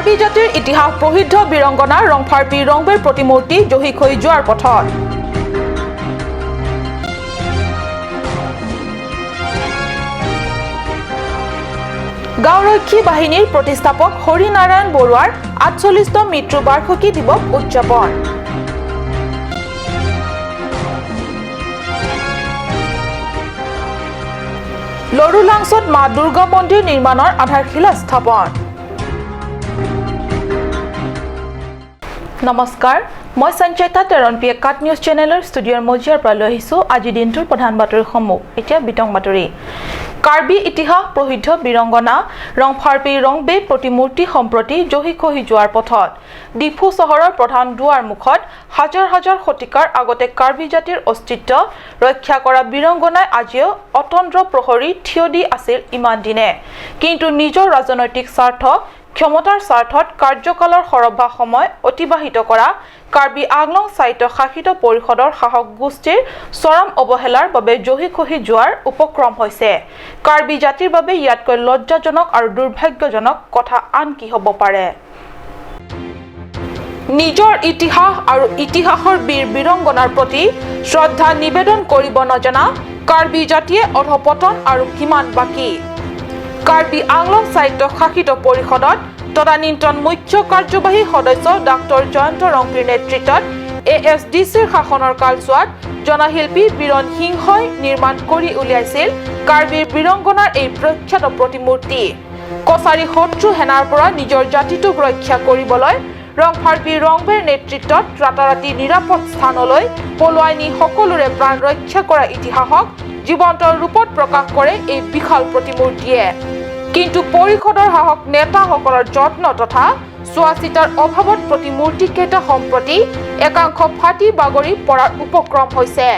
কাৰ্বি জাতিৰ ইতিহাস প্ৰসিদ্ধ বীৰংগনা ৰংফাৰ্পি ৰংবেৰ প্ৰতিমূৰ্তি জহি হৈ যোৱাৰ পথত গাঁওৰক্ষী বাহিনীৰ প্ৰতিষ্ঠাপক হৰিনাৰায়ণ বৰুৱাৰ ৪৮তম মৃত্যু বাৰ্ষিকী দিৱস উদযাপন লৰুলাংছত মা দুৰ্গা মন্দিৰ নিৰ্মাণৰ আধাৰশিলা স্থাপন নমস্কাৰ মই সঞ্চয়তা তেৰণপিয়ে কাট নিউজ চেনেলৰ ষ্টুডিঅ'ৰ মজিয়াৰ পৰা লৈ আহিছোঁ আজি দিনটোৰ প্ৰধান বাতৰিসমূহ এতিয়া বিতং বাতৰি কাৰ্বি ইতিহাস প্ৰসিদ্ধ বীৰংগনা ৰংফাৰ্পি ৰংবে প্ৰতিমূৰ্তি সম্প্ৰতি জহি খহি যোৱাৰ পথত ডিফু চহৰৰ প্ৰধান দুৱাৰ মুখত হাজাৰ হাজাৰ শতিকাৰ আগতে কাৰ্বি জাতিৰ অস্তিত্ব ৰক্ষা কৰা বীৰংগনাই আজিও অতন্দ্ৰ প্ৰহৰী থিয় দি আছিল ইমান দিনে কিন্তু নিজৰ ৰাজনৈতিক স্বাৰ্থ ক্ষমতাৰ স্বাৰ্থত কাৰ্যকালৰ সৰহভাগ সময় অতিবাহিত কৰা কাৰ্বি আংলং স্বায়ত্তশাসিত পৰিষদৰ শাসক গোষ্ঠীৰ চৰম অৱহেলাৰ বাবে জহি খহি যোৱাৰ উপক্ৰম হৈছে কাৰ্বি জাতিৰ বাবে ইয়াতকৈ লজ্জাজনক আৰু দুৰ্ভাগ্যজনক কথা আন কি হ'ব পাৰে নিজৰ ইতিহাস আৰু ইতিহাসৰ বীৰ বীৰংগনাৰ প্ৰতি শ্ৰদ্ধা নিবেদন কৰিব নজনা কাৰ্বি জাতিয়ে অধপতন আৰু কিমান বাকী কাৰ্বি আংলং স্বায়ত্তশাসিত পৰিষদত তদানীন্তন মুখ্য কাৰ্যবাহী সদস্য ডাক্তৰ জয়ন্ত ৰংপিৰ নেতৃত্বত ASDCৰ শাসনৰ কালছোৱাত জনশিল্পী বীৰণ সিংহই নিৰ্মাণ কৰি উলিয়াইছিল কাৰ্বিৰ বীৰংগনাৰ এই প্ৰখ্যাত প্ৰতিমূৰ্তি কছাৰী শত্ৰু সেনাৰ পৰা নিজৰ জাতিটোক ৰক্ষা কৰিবলৈ ৰংফাৰ্পি ৰংবেৰ নেতৃত্বত ৰাতাৰাতি নিৰাপদ স্থানলৈ পলুৱাই নি সকলোৰে প্ৰাণ ৰক্ষা কৰা ইতিহাসক জীৱন্ত ৰূপত প্ৰকাশ কৰে এই বিশাল প্ৰতিমূৰ্তিয়ে কিন্তু পৰিষদৰ শাসক নেতাসকলৰ যত্ন তথা চোৱাচিতাৰ অভাৱত প্ৰতিমূৰ্তিকেইটা সম্প্ৰতি একাংশ ফাটি বাগৰি পৰাৰ উপক্ৰম হৈছে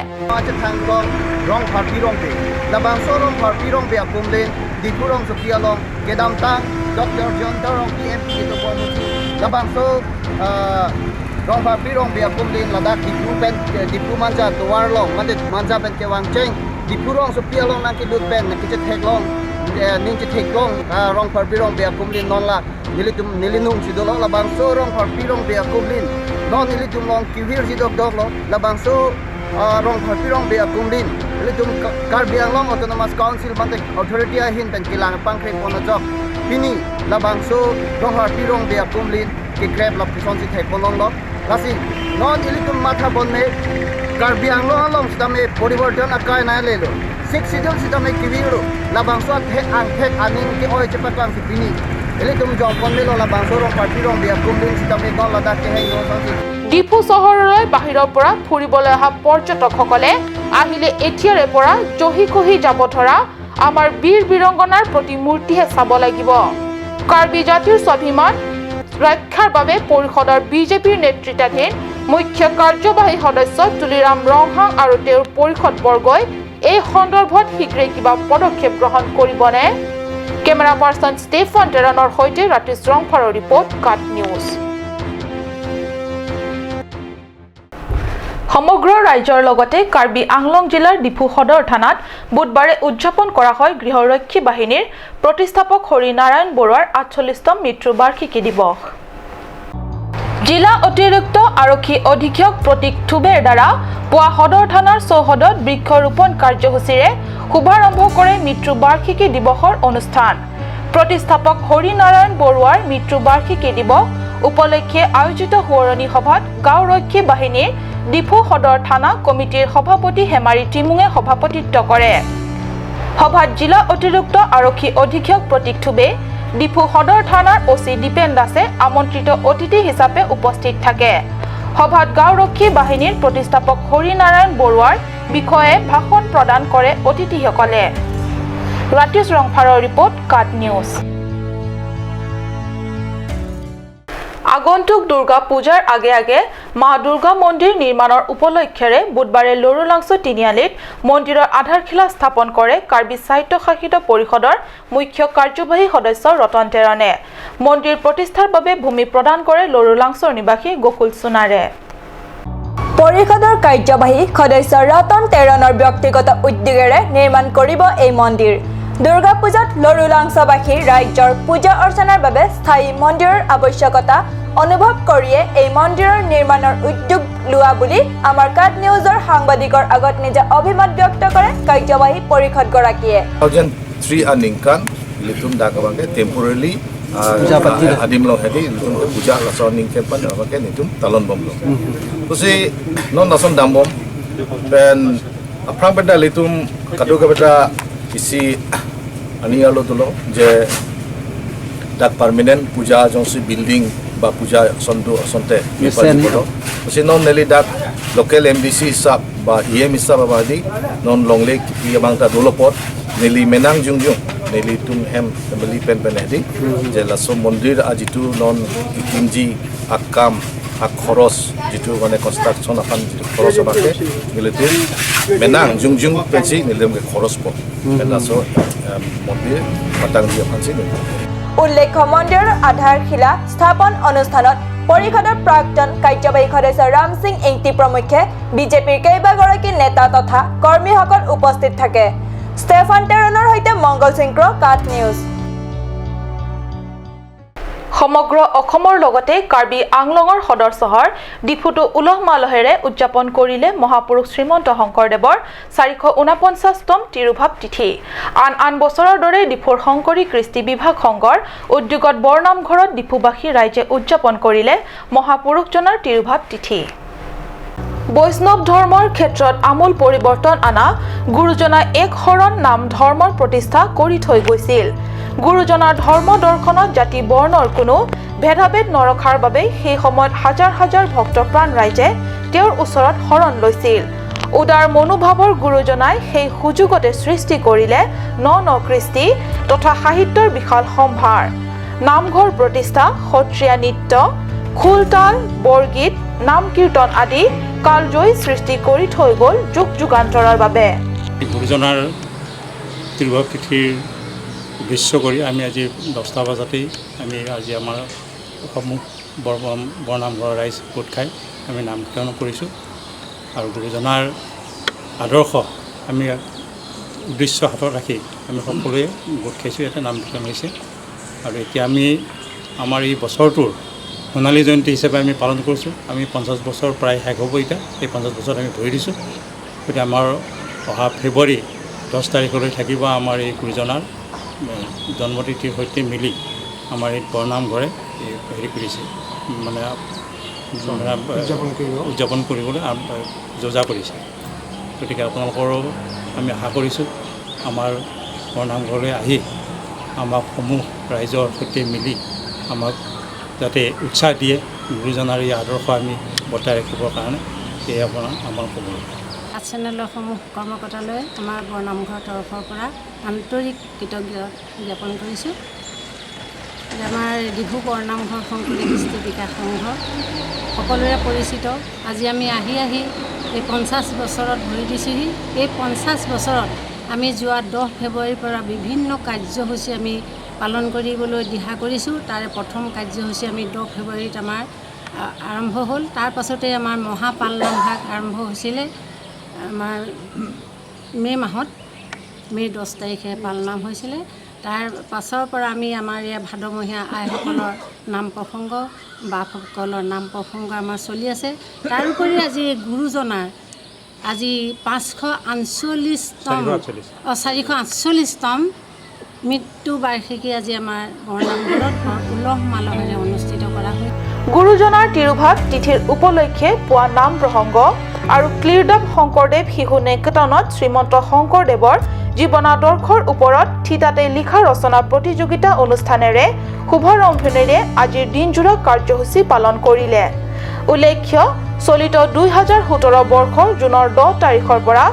Dipurong so pialong nang kidut pen nakichet heglong ninche theklong Rongfarpi rong bea kumlin non la nilinung sidolo labang so Rongfarpi rong bea kumlin non nilitum long kiwir sidok dok lo labang so Rongfarpi rong bea kumlin nilitum Karbi Anglong Autonomous Council bante authority ahin pen kilang pangkre ponajok pini labang so Rongfarpi rong bea kumlin ki grab lap kison si theklong lo lasi non nilitum matha bonne Karbi Anglong along sidame poriborton akai na lelo sik sidol sidame kiwiru labangso thek ang thek aning ki oi chepakang sipini ele tum jong konmelo labangso rong party rong bia kumdin sidame don ladak ke hai no sansi Diphu চহৰলৈ বাহিৰৰ পৰা ফুৰিবলৈ অহা পৰ্যটকসকলে আহিলে এতিয়াৰে পৰা জহি খহি যাব ধৰা আমাৰ বীৰ বীৰংগনাৰ প্ৰতিমূৰ্তিহে চাব লাগিব কাৰ্বি জাতিৰ স্বাভিমান ৰক্ষাৰ বাবে পৰিষদৰ বিজেপিৰ নেতৃত্বাধীন মুখ্য কাৰ্যবাহী সদস্য তুলিৰাম ৰংহাং আৰু তেওঁৰ পৰিষদবৰ্গই এই সন্দৰ্ভত শীঘ্ৰে কিবা পদক্ষেপ গ্ৰহণ কৰিবনে কেমেৰা পাৰ্চন ষ্টেফান টেৰানৰ সৈতে ৰাতিছ ৰংফাৰৰ ৰিপৰ্ট কাট নিউজ সমগ্ৰ ৰাজ্যৰ লগতে কাৰ্বি আংলং জিলাৰ ডিফু সদৰ থানাত বুধবাৰে উদযাপন কৰা হয় গৃহৰক্ষী বাহিনীৰ প্ৰতিষ্ঠাপক হৰিনাৰায়ণ বৰুৱাৰ ৪৮তম মৃত্যু বাৰ্ষিকী দিৱস জিলা অতিৰিক্ত আৰক্ষী অধীক্ষক প্ৰতীক থুবেৰ দ্বাৰা পুৱা সদৰ থানাৰ চৌহদত বৃক্ষৰোপণ কাৰ্যসূচীৰে শুভাৰম্ভ কৰে মৃত্যু বাৰ্ষিকী দিৱসৰ অনুষ্ঠান প্ৰতিষ্ঠাপক হৰিনাৰায়ণ বৰুৱাৰ মৃত্যু বাৰ্ষিকী দিৱস উপলক্ষে আয়োজিত সোঁৱৰণী সভাত গাঁওৰক্ষী বাহিনীৰ ডিফু সদৰ থানা কমিটিৰ সভাপতি হেমাৰী টিমুঙে সভাপতিত্ব কৰে সভাত জিলা অতিৰিক্ত আৰক্ষী অধীক্ষক প্ৰতীক থুবে ডিফু সদৰ থানাৰ ওসি দীপেন দাসে আমন্ত্ৰিত অতিথি হিচাপে উপস্থিত থাকে সভাত গাঁওৰক্ষী বাহিনীৰ প্ৰতিষ্ঠাপক হৰিনাৰায়ণ বৰুৱাৰ বিষয়ে ভাষণ প্ৰদান কৰে অতিথিসকলে ৰাতিছ ৰংফাৰৰ ৰিপৰ্ট কাট নিউজ আগন্তুক দুৰ্গা পূজাৰ আগে আগে মা দুৰ্গা মন্দিৰ নিৰ্মাণৰ উপলক্ষেৰে বুধবাৰে লৰুলাংছো তিনিআলিত মন্দিৰৰ আধাৰশিলা স্থাপন কৰে কাৰ্বি স্বায়ত্তশাসিত পৰিষদৰ মুখ্য কাৰ্যবাহী সদস্য ৰতন তেৰণে মন্দিৰ প্ৰতিষ্ঠাৰ বাবে ভূমি প্ৰদান কৰে লৰুলাংছোৰ নিবাসী গকুল সোণাৰে পৰিষদৰ কাৰ্যবাহী সদস্য ৰতন তেৰণৰ ব্যক্তিগত উদ্যোগেৰে নিৰ্মাণ কৰিব এই মন্দিৰ দুৰ্গা পূজাত লৰুলাংশবাসীৰ ৰাজ্যৰ পূজা অৰ্চনাৰ বাবে স্থায়ী মন্দিৰৰ আৱশ্যকতা অনুভৱ কৰিয়ে এই মন্দিৰৰ নিৰ্মাণৰ উদ্যোগ লোৱা বুলি আমাৰ কাট নিউজৰ সাংবাদিকৰ আগত নিজে অভিমত ব্যক্ত কৰে কাৰ্যবাহী পৰিষদগৰাকীয়ে 2003 aningkan litum dakabangke temporarily adim long hedi litum puja lason ningken pan abake litum talon bom lo kusi non nason dambom pen aprang benda litum kadu kabeta isi ani alo tulo je dak permanent puja jongsi building ba puja sondu sonte pipalo kusi non neli dak local MDC sab ba EM sab ba di non longle ki abang ta dolopot neli menang jungjung neli tum hem neli pen pen hedi je laso mondir ajitu non ikinji akam ak khoros jitu mane construction akan jitu khoros abake nilete menang jungjung pensi nilem ke khoros po laso mondir patang dia pansi উল্লেখ্য মন্দিৰৰ আধাৰশিলা স্থাপন অনুষ্ঠানত পৰিষদৰ প্ৰাক্তন কাৰ্যবাহী সদস্য ৰাম সিং এংটি প্ৰমুখ্যে বিজেপিৰ কেইবাগৰাকী নেতা তথা কৰ্মীসকল উপস্থিত থাকে ষ্টেফান টেৰনৰ সৈতে মংগল সিংক্ৰ কাট নিউজ সমগ্ৰ অসমৰ লগতে কাৰ্বি আংলঙৰ সদৰ চহৰ ডিফুটো উলহ মালহেৰে উদযাপন কৰিলে মহাপুৰুষ শ্ৰীমন্ত শংকৰদেৱৰ 449তম তিৰুভাৱ তিথি আন বছৰৰ দৰে ডিফুৰ শংকৰী কৃষ্টি বিভাগ সংঘৰ উদ্যোগত বৰনামঘৰত ডিফুবাসী ৰাইজে উদযাপন কৰিলে মহাপুৰুষজনৰ তিৰুভাৱ তিথি বৈষ্ণৱ ধৰ্মৰ ক্ষেত্ৰত আমূল পৰিৱৰ্তন আনা গুৰুজনাই এক শৰণ নাম ধৰ্মৰ প্ৰতিষ্ঠা কৰি থৈ গৈছিল গুৰুজনাৰ ধৰ্ম দৰ্শনত জাতি বৰ্ণৰ কোনো ভেদাভেদ নৰখাৰ বাবে সেই সময়ত হাজাৰ হাজাৰ ভক্তপ্ৰাণ ৰাইজে তেওঁৰ ওচৰত শৰণ লৈছিল উদাৰ মনোভাৱৰ গুৰুজনাই সেই সুযোগতে সৃষ্টি কৰিলে ন কৃষ্টি তথা সাহিত্যৰ বিশাল সম্ভাৰ নামঘৰ প্ৰতিষ্ঠা সত্ৰীয়া নৃত্য খোলতাল বৰগীত নাম কীৰ্তন আদি কালজয়ী সৃষ্টি কৰি থৈ গ'ল যুগ যুগান্তৰৰ বাবে গুৰুজনাৰ তিৰুভাৱ তিথিৰ উদ্দেশ্য কৰি আমি আজি 10টা বজাতেই আমি আজি আমাৰ সমূহ বৰনামঘৰৰ ৰাইজ গোট খাই আমি নাম কীৰ্তন কৰিছোঁ আৰু গুৰুজনাৰ আদৰ্শ আমি উদ্দেশ্য হাতত ৰাখি আমি সকলোৱে গোট খাইছোঁ ইয়াতে নাম কীৰ্তন হৈছে আৰু এতিয়া আমি আমাৰ এই বছৰটোৰ সোণালী জয়ন্তী হিচাপে আমি পালন কৰিছোঁ আমি 50 বছৰ প্ৰায় শেষ হ'ব এতিয়া এই 50 বছৰত আমি ধৰি দিছোঁ গতিকে আমাৰ অহা ফেব্ৰুৱাৰী 10 তাৰিখলৈ থাকিব আমাৰ এই গুৰুজনাৰ জন্মতিথিৰ সৈতে মিলি আমাৰ এই বৰনামঘৰে হেৰি কৰিছে মানে উদযাপন কৰিবলৈ যোজা কৰিছে গতিকে আপোনালোকৰো আমি আশা কৰিছোঁ আমাৰ বৰনামঘৰলৈ আহি আমাক সমূহ ৰাইজৰ সৈতে মিলি আমাক যাতে উৎসাহ দিয়ে গুৰুজনাৰ এই আদৰ্শ আমি বৰ্তাই ৰাখিবৰ কাৰণে সেয়ে আমাৰ ক'বলৈ চেনেলসমূহ কৰ্মকৰ্তালৈ আমাৰ বৰনামঘৰৰ তৰফৰ পৰা আন্তৰিক কৃতজ্ঞতা জ্ঞাপন কৰিছোঁ আমাৰ ডিফু বৰনামঘৰ শংকৰী কৃষ্টি বিকাশ সংঘ সকলোৰে পৰিচিত আজি আমি আহি এই 50 বছৰত ভৰি দিছোঁহি এই 50 বছৰত আমি যোৱা 10 ফেব্ৰুৱাৰীৰ পৰা বিভিন্ন কাৰ্যসূচী আমি পালন কৰিবলৈ দিহা কৰিছোঁ তাৰে প্ৰথম কাৰ্যসূচী আমি 10 ফেব্ৰুৱাৰীত আমাৰ আৰম্ভ হ'ল তাৰ পাছতে আমাৰ মহাপালনাম ভাগ আৰম্ভ হৈছিলে আমাৰ মে 10 তাৰিখে পালনাম হৈছিলে তাৰ পাছৰ পৰা আমি আমাৰ এই ভাদমহীয়া আইসকলৰ নাম প্ৰসংগ বাপসকলৰ নাম প্ৰসংগ আমাৰ চলি আছে তাৰোপৰি আজি গুৰুজনাৰ আজি 448তম মৃত্যু বাৰ্ষিকী আজি আমাৰ বৰনামঘৰত উলহ মালহেৰে অনুষ্ঠিত কৰা হয় গুৰুজনাৰ তিৰুভাৱ তিথিৰ উপলক্ষে পোৱা নাম প্ৰসংগ আৰু ক্লিৰডাপ শংকৰদেৱ শিশু নিকেতনত শ্ৰীমন্ত শংকৰদেৱৰ জীৱনাদৰ্শৰ ওপৰত থিতাতে লিখা ৰচনা প্ৰতিযোগিতা অনুষ্ঠানেৰে শুভাৰম্ভণিৰে আজিৰ দিনজোৰা কাৰ্যসূচী পালন কৰিলে উল্লেখ্য চলিত 2017 বৰ্ষৰ জুনৰ 10 তাৰিখৰ পৰা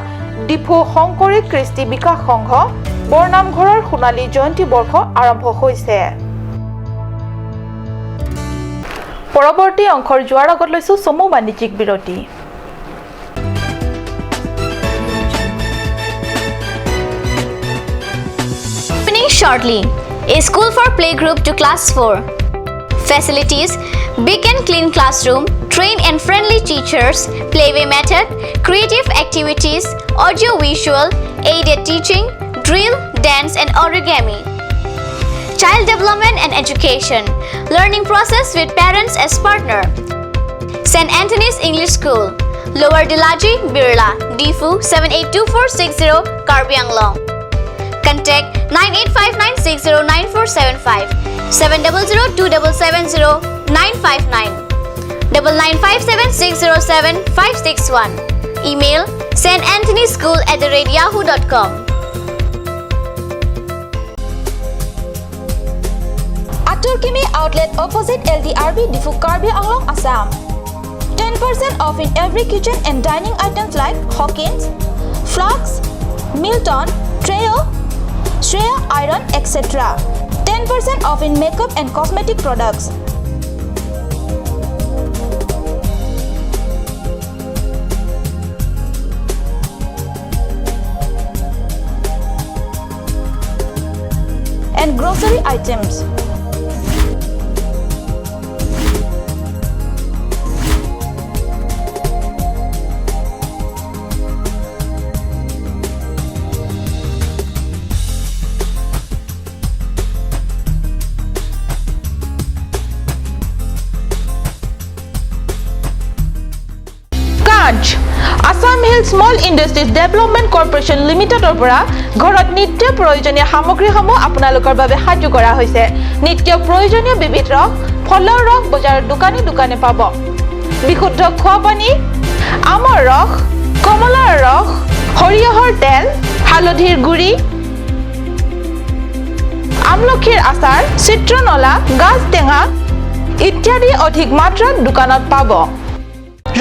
ডিফু শংকৰী কৃষ্টি বিকাশ সংঘ বৰনামঘৰৰ সোণালী জয়ন্তী বৰ্ষ আৰম্ভ হৈছে পৰৱৰ্তী অংশৰ যোৱাৰ আগত লৈছো চমু বাণিজ্যিক বিৰতি Shortly, a school for playgroup to class 4. Facilities: big and clean classroom, trained and friendly teachers, playway method, creative activities, audio visual, aided teaching, drill, dance and origami. Child development and education. Learning process with parents as partner. St. Anthony's English School, Lower Dilaji, Birla, Difu 782460, Karbi Anglong. Contact 9859609475, 70027709599, 99576075561. Email santanthonyschool@yahoo.com. Aturkimi outlet opposite LDRB Difu Karbi Anglong, Assam. 10% off in every kitchen and dining items like Hawkins, Flux, Milton, Treo, Shreya Iron, etc. 10% off in makeup and cosmetic products. And grocery items. Assam Hill Small Industries Development Corporation Limitedৰ পৰা ঘৰত নিত্য প্ৰয়োজনীয় সামগ্ৰীসমূহ আপোনালোকৰ বাবে সাজু কৰা হৈছে। নিত্য প্ৰয়োজনীয় বিবিধ ৰস, ফলৰ ৰস বজাৰৰ দোকানে দোকানে পাব। বিশুদ্ধ খোৱা পানী, আমৰ ৰস, কমলাৰ ৰস, সৰিয়হৰ তেল, হালধিৰ গুড়ি, আমলখিৰ আচাৰ, চিত্ৰনলা, গাজ টেঙা ইত্যাদি অধিক মাত্ৰাত দোকানত পাব।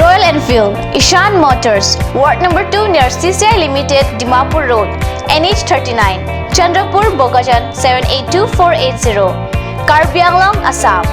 Royal Enfield, Ishan Motors, Ward number 2 near CCI Limited, Dimapur Road, NH39, Chandrapur, Bogajan 782480, Karbi Anglong, Assam.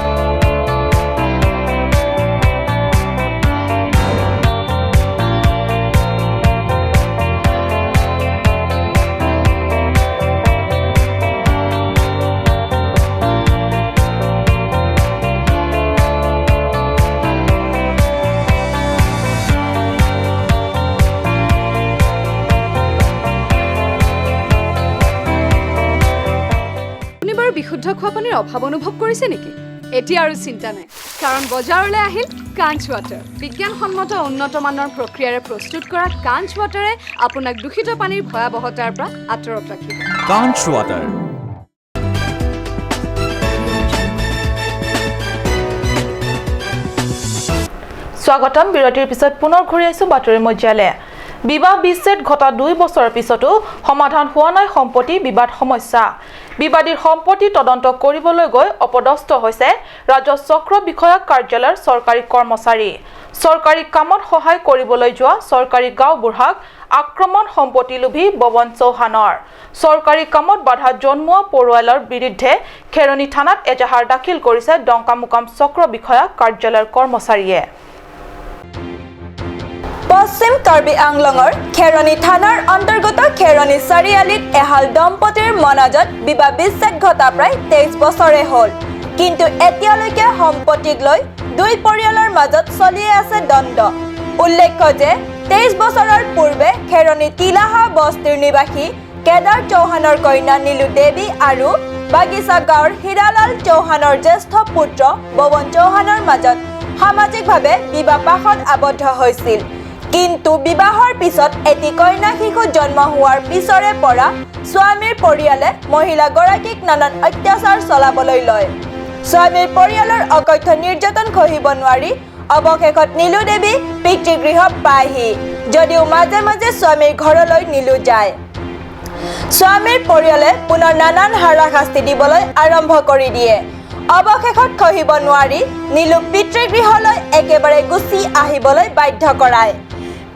বিশুদ্ধ খোৱা পানীৰ অভাৱ অনুভৱ কৰিছে নেকি? এতিয়া আৰু চিন্তা নাই, কাৰণ বজাৰলৈ আহিল কাঞ্চ ৱাটাৰ। বিজ্ঞানসন্মত উন্নত মানৰ প্ৰক্ৰিয়াৰে প্ৰস্তুত কৰা কাঞ্চ ৱাটাৰে আপোনাক দূষিত পানীৰ ভয়াৱহতাৰ পৰা আঁতৰত ৰাখিব। কাঞ্চ ৱাটাৰ। স্বাগতম। বিৰতিৰ পিছত পুনৰ ঘূৰি আহিছো বাতৰি মজিয়ালে। বিবাহ বিচ্ছেদ ঘটা 2 বছৰৰ পিছতো সমাধান হোৱা নাই সম্পত্তি বিবাদ সমস্যা। বিবাদীৰ সম্পত্তি তদন্ত কৰিবলৈ গৈ অপদস্থ হৈছে ৰাজহ চক্ৰ বিষয়া কাৰ্যালয়ৰ চৰকাৰী কৰ্মচাৰী। চৰকাৰী কামত সহায় কৰিবলৈ যোৱা চৰকাৰী গাঁওবুঢ়াক আক্ৰমণ সম্পত্তি লোভী ববন চৌহানৰ। চৰকাৰী কামত বাধা জন্মোৱা পৰুৱালৰ বিৰুদ্ধে খেৰণী থানাত এজাহাৰ দাখিল কৰিছে ডংকামুকাম চক্ৰ বিষয়া কাৰ্যালয়ৰ কৰ্মচাৰীয়ে। পশ্চিম কাৰ্বি আংলঙৰ খেৰণী থানাৰ অন্তৰ্গত খেৰণী চাৰিআলিত এহাল দম্পতীৰ মনাজত বিবাহ বিচ্ছেদ ঘটা প্ৰায় 23 বছৰে হ'ল। কিন্তু এতিয়ালৈকে সম্পত্তিক লৈ দুই পৰিয়ালৰ মাজত চলি আছে দ্বন্দ্ব। উল্লেখ্য যে 23 বছৰৰ পূৰ্বে খেৰণী তিলাহা বস্তিৰ নিবাসী কেদাৰ চৌহানৰ কন্যা নীলু দেৱী আৰু বাগিচা গাঁৱৰ হীৰালাল চৌহানৰ জ্যেষ্ঠ পুত্ৰ ববন চৌহানৰ মাজত সামাজিকভাৱে বিবাহ পাশত আবদ্ধ হৈছিল। কিন্তু বিবাহৰ পিছত এটি কন্যা শিশু জন্ম হোৱাৰ পিছৰে পৰা স্বামীৰ পৰিয়ালে মহিলাগৰাকীক নানান অত্যাচাৰ চলাবলৈ লয়। স্বামীৰ পৰিয়ালৰ অকথ্য নিৰ্যাতন সহিব নোৱাৰি অৱশেষত নীলু দেৱী পিতৃগৃহ পায়হি, যদিও মাজে মাজে স্বামীৰ ঘৰলৈ নীলু যায়। স্বামীৰ পৰিয়ালে পুনৰ নানান হাৰাশাস্তি দিবলৈ আৰম্ভ কৰি দিয়ে। অৱশেষত সহিব নোৱাৰি নীলুক পিতৃগৃহলৈ একেবাৰে গুচি আহিবলৈ বাধ্য কৰায়।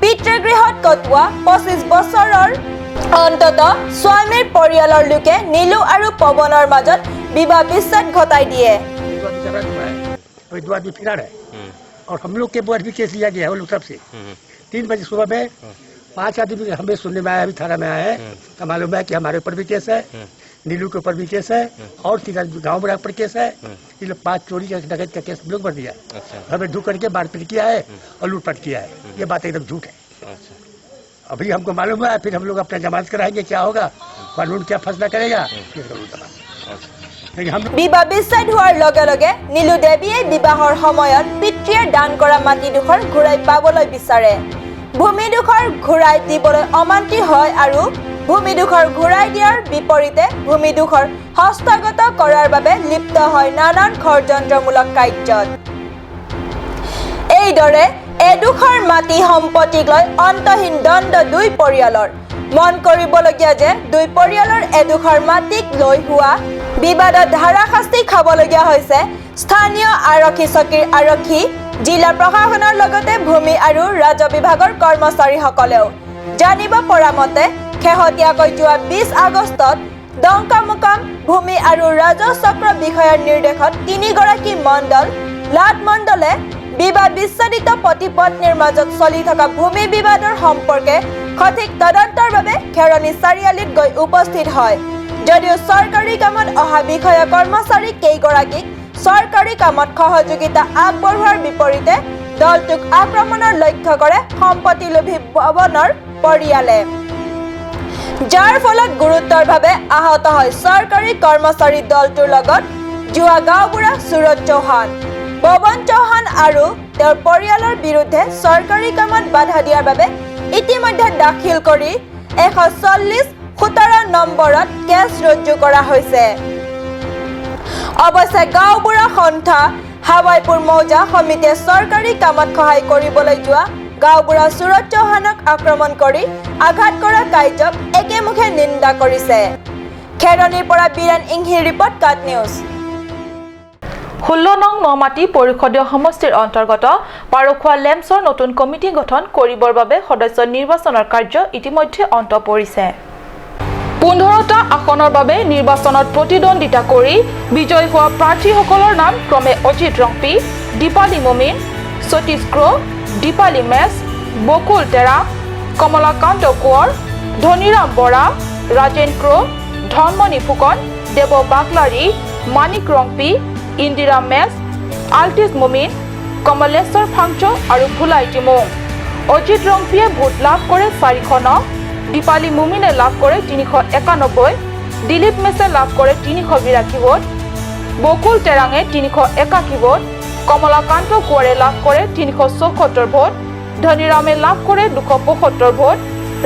পিতৃগৃহত কটোৱা 25 বছৰৰ অন্তত স্বামীৰ পৰিয়ালৰ লোকে নীলু আৰু পৱনৰ মাজত विवाह विच्छेद घटाई दिए। और हम लोग के ऊपर भी केस लिया गया है लोग सबसे। 3 बजे सुबह में 5 आदमी हमें सुनने में आया, अभी थाना में आया है तो मालूम है कि हमारे ऊपर भी केस है, नीलू के ऊपर भी केस है और 3 गाँव बड़ा पर केस है। ये लोग 5 चोरी का डकैत का केस लोग भर दिया, हमें धू करके मारपीट किया है और लूटपाट किया है। ये बात एकदम झूठ है। अभी हमको मालूम है, फिर हम लोग अपना जमानत कराएंगे, क्या होगा, कानून क्या फैसला करेगा, फिर लेकिन हम বিবাহ বিচ্ছেদ হোৱাৰ লগে লগে নীলু দেৱীয়ে বিবাহৰ সময়ত পিতৃয়ে দান কৰা মাটিডোখৰ ঘূৰাই পাবলৈ বিচাৰে। ভূমিডোখৰ ঘূৰাই দিবলৈ অমান্তি হয় আৰু ভূমিডোখৰ ঘূৰাই দিয়াৰ বিপৰীতে ভূমিডোখৰ হস্তগত কৰাৰ বাবে লিপ্ত হয় নানান ষড়যন্ত্ৰমূলক কাৰ্যত। এইদৰে এডোখৰ মাটি সম্পত্তিক লৈ অন্তহীন দ্বন্দ্ব দুই পৰিয়ালৰ। মন কৰিবলগীয়া যে দুই পৰিয়ালৰ এডোখৰ মাটিক লৈ হোৱা বিবাদত ধাৰাশাস্তি খাবলগীয়া হৈছে স্থানীয় আৰক্ষী চকীৰ আৰক্ষী, জিলা প্ৰশাসনৰ লগতে ভূমি আৰু ৰাজহ বিভাগৰ কৰ্মচাৰীসকলেও। জানিব পৰা মতে শেহতীয়াকৈ যোৱা 20 আগষ্টত ডংকামুকাম ভূমি আৰু ৰাজহ চক্ৰ বিষয়াৰ নিৰ্দেশত 3গৰাকী মণ্ডল লাট মণ্ডলে বিবাদ বিচ্ছেদিত পতি পত্নীৰ মাজত চলি থকা ভূমি বিবাদৰ সম্পৰ্কে সঠিক তদন্তৰ বাবে খেৰণী চাৰিআলিত গৈ উপস্থিত হয়। যদিও চৰকাৰী কামত অহা বিষয়া কৰ্মচাৰী কেইগৰাকীক চৰকাৰী কামত সহযোগিতা আগবঢ়োৱাৰ বিপৰীতে দলটোক আক্ৰমণৰ লক্ষ্য কৰে সম্পত্তি লোভী ভৱনৰ পৰিয়ালে, যাৰ ফলত গুৰুতৰভাৱে আহত হয় চৰকাৰী কৰ্মচাৰী দলটোৰ লগত যোৱা গাঁওবুঢ়া সুৰজ চৌহান। পৱন চৌহান আৰু তেওঁৰ পৰিয়ালৰ বিৰুদ্ধে চৰকাৰী কামত বাধা দিয়াৰ বাবে ইতিমধ্যে দাখিল কৰি 140-17 নম্বৰত কেছ ৰুজু কৰা হৈছে। অৱশ্যে গাঁওবুঢ়া সন্থা হাৱাইপুৰ মৌজা সমিতিয়ে চৰকাৰী কামত সহায় কৰিবলৈ যোৱা গাঁওবুঢ়া সুৰজ চৌহানক আক্ৰমণ কৰি আঘাত কৰা কাৰ্যক একেমুখে নিন্দা কৰিছে। খেৰণীৰ পৰা বীৰেন ইংহিৰ ৰিপৰ্ট, কাট নিউজ। 16 নং নমাটি পৰিষদীয় সমষ্টিৰ অন্তৰ্গত পাৰখোৱা লেম্পছৰ নতুন কমিটি গঠন কৰিবৰ বাবে সদস্য নিৰ্বাচনৰ কাৰ্য ইতিমধ্যে অন্ত পৰিছে। 15টা আসনৰ বাবে নিৰ্বাচনত প্ৰতিদ্বন্দ্বিতা কৰি বিজয়ী হোৱা প্ৰাৰ্থীসকলৰ নাম ক্ৰমে অজিত ৰংপি, দীপালী মুমিন, সতীশ ক্ৰ, দীপালী মেছ, বকুল তেৰা, কমলাকান্ত কোঁৱৰ, ধনীৰাম বৰা, ৰাজেন ক্ৰ, ধনমণি ফুকন, দেৱ বাগলাৰী, মানিক ৰংপি, ইন্দিৰা মেছ, আলটিজ মুমিন, কমলেশ্বৰ ফাংচ আৰু ভুলাই টিমুং। অজিত ৰংপিয়ে ভোট লাভ কৰে 409, দীপালী মুমিনে লাভ কৰে 391, দিলীপ মেছে লাভ কৰে 382 ভোট, বকুল তেৰাঙে 381 ভোট, কমলাকান্ত কোঁৱৰে লাভ কৰে 374 ভোট, ধনীৰামে লাভ কৰে 275 ভোট,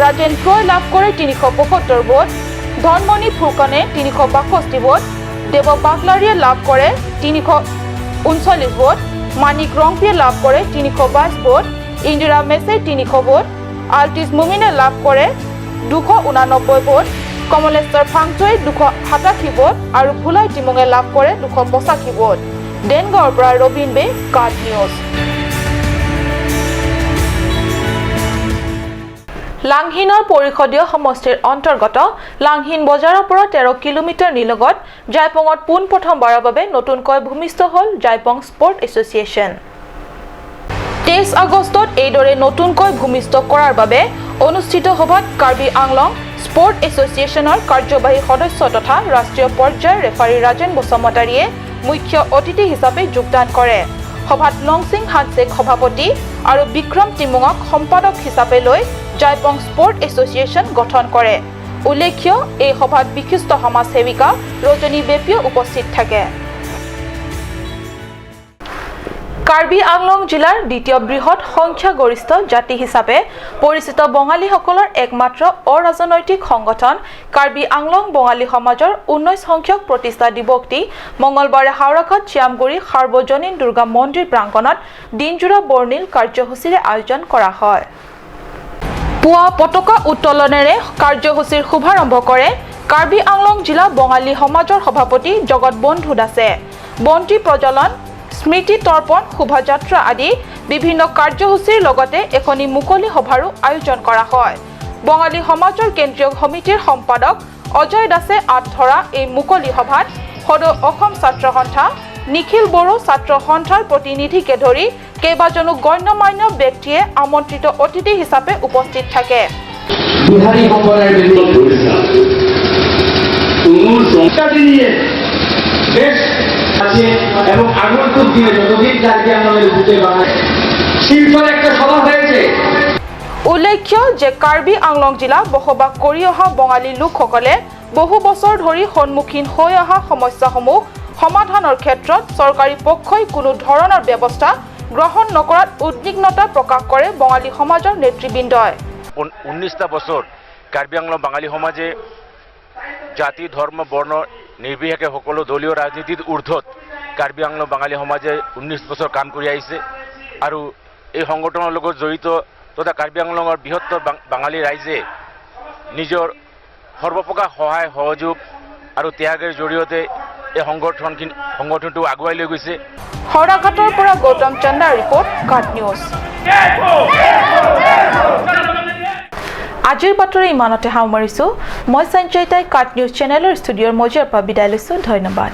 ৰাজেন ক্ৰই লাভ কৰে 375 ভোট, ধনমণি ফুকনে 362 ভোট, দেৱ বাগলাৰীয়ে লাভ কৰে 339 ভোট, মানিক ৰংপিয়ে লাভ কৰে 322 ভোট, ইন্দিৰা মেছে 300 ভোট, আলটিজ মুমিনে লাভ কৰে 289 ভোট, কমলেশ্বৰ ফাংচুৱে 287 ভোট আৰু ভুলাই টিমুঙে লাভ কৰে 285 ভোট। দেনগাঁৱৰ পৰা ৰবীন বে, কাট নিউজ। লাংহিনৰ পৰিষদীয় সমষ্টিৰ অন্তৰ্গত লাংহিন বজাৰৰ পৰা 13 কিলোমিটাৰ নিলগত জাইপঙত পোনপ্ৰথমবাৰৰ বাবে নতুনকৈ ভূমিষ্ঠ হ'ল জাইপং স্পৰ্ট এছ'চিয়েশ্যন। 23 আগষ্টত এইদৰে নতুনকৈ ভূমিষ্ঠ কৰাৰ বাবে অনুষ্ঠিত সভাত কাৰ্বি আংলং স্পৰ্ট এছ'চিয়েশ্যনৰ কাৰ্যবাহী সদস্য তথা ৰাষ্ট্ৰীয় পৰ্যায়ৰ ৰেফাৰী ৰাজেন বসুমতাৰীয়ে মুখ্য অতিথি হিচাপে যোগদান কৰে। সভাত লংচিং হানছেক সভাপতি আৰু বিক্ৰম টিমুঙক সম্পাদক হিচাপে লৈ জাইপং স্পৰ্ট এছ'চিয়েশ্যন গঠন কৰে। উল্লেখ্য, এই সভাত বিশিষ্ট সমাজ সেৱিকা ৰজনী বেপীও উপস্থিত থাকে। কাৰ্বি আংলং জিলাৰ দ্বিতীয় বৃহৎ সংখ্যাগৰিষ্ঠ জাতি হিচাপে পৰিচিত বঙালীসকলৰ একমাত্ৰ অৰাজনৈতিক সংগঠন কাৰ্বি আংলং বঙালী সমাজৰ 19 সংখ্যক প্ৰতিষ্ঠা দিৱসটি মঙলবাৰে হাওৰাঘাট শ্যামগুৰি সাৰ্বজনীন দুৰ্গা মন্দিৰ প্ৰাংগণত দিনজোৰা বৰ্ণিল কাৰ্যসূচীৰে আয়োজন কৰা হয়। পুৱা পতাকা উত্তোলনেৰে কাৰ্যসূচীৰ শুভাৰম্ভ কৰে কাৰ্বি আংলং জিলা বঙালী সমাজৰ সভাপতি জগত বন্ধু দাসে। বন্তি প্ৰজ্বলন, স্মৃতি তৰ্পণ, শোভাযাত্ৰা আদি বিভিন্ন কাৰ্যসূচীৰ লগতে এখনি মুকলি সভাৰো আয়োজন কৰা হয়। বঙালী সমাজৰ কেন্দ্ৰীয় সমিতিৰ সম্পাদক অজয় দাসে আঁত ধৰা এই মুকলি সভাত সদৌ অসম ছাত্ৰ সন্থা, নিখিল বড়ো ছাত্ৰ সন্থাৰ প্ৰতিনিধিকে ধৰি কেইবাজনো গণ্যমান্য ব্যক্তিয়ে আমন্ত্ৰিত অতিথি হিচাপে উপস্থিত থাকে। বিহাৰী সম্প্ৰদায়ৰ বিৰুদ্ধে বেশ আছে এবং আগন্তুক দিনে যতদিন কাৰ্বি আংলংয়েৰ বুকে বাংলায় শীৰ্ষেৰ একটা সভা হয়েছে। উল্লেখ্য যে কাৰ্বি আংলং জিলা বসবাস কৰি অহা বঙালী লোকসকলে বহু বছৰ ধৰি সন্মুখীন হৈ অহা সমস্যাসমূহ সমাধানৰ ক্ষেত্ৰত চৰকাৰী পক্ষই কোনো ধৰণৰ ব্যৱস্থা গ্ৰহণ নকৰাত উদ্বিগ্নতা প্ৰকাশ কৰে বঙালী সমাজৰ নেতৃবৃন্দই। 19টা বছৰ কাৰ্বি আংলং বাঙালী সমাজে জাতি ধৰ্ম বৰ্ণ নিৰ্বিশেষে সকলো দলীয় ৰাজনীতিৰ ঊৰ্ধত কাৰ্বি আংলং বাঙালী সমাজে 19 বছৰ কাম কৰি আহিছে আৰু এই সংগঠনৰ লগত জড়িত তথা কাৰ্বি আংলঙৰ বৃহত্তৰ বাঙালী ৰাইজে নিজৰ সৰ্বপ্ৰকাৰ সহায় সহযোগ আৰু ত্যাগৰ জৰিয়তে এই সংগঠনটো আগুৱাই লৈ গৈছে। হৰাঘাটৰ পৰা গৌতম চন্দাৰ ৰিপৰ্ট কাট নিউজ। আজিৰ বাতৰি ইমানতে সামৰিছোঁ। মই সঞ্জয় তাই কাট নিউজ চেনেলৰ ষ্টুডিঅ'ৰ মজিয়াৰ পৰা বিদায় লৈছোঁ। ধন্যবাদ।